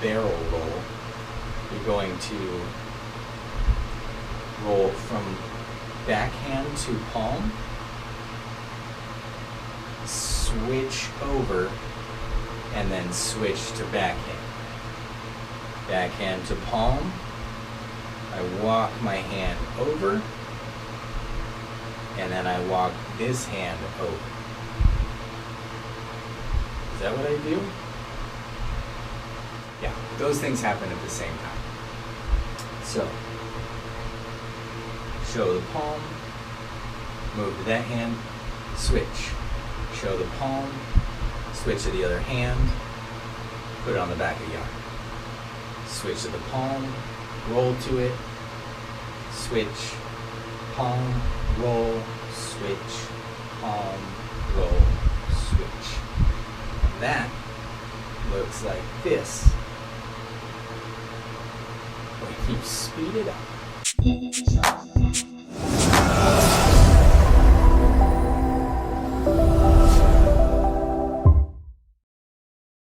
barrel roll. You're going to roll from backhand to palm, switch over, and then switch to backhand. Backhand to palm. I walk my hand over, and then I walk this hand over. Is that what I do? Yeah, those things happen at the same time. So, show the palm, move to that hand, switch. Show the palm, switch to the other hand, put it on the back of the arm. Switch to the palm, roll to it, switch, palm, roll, switch, palm, roll, switch. And that looks like this when you speed it up.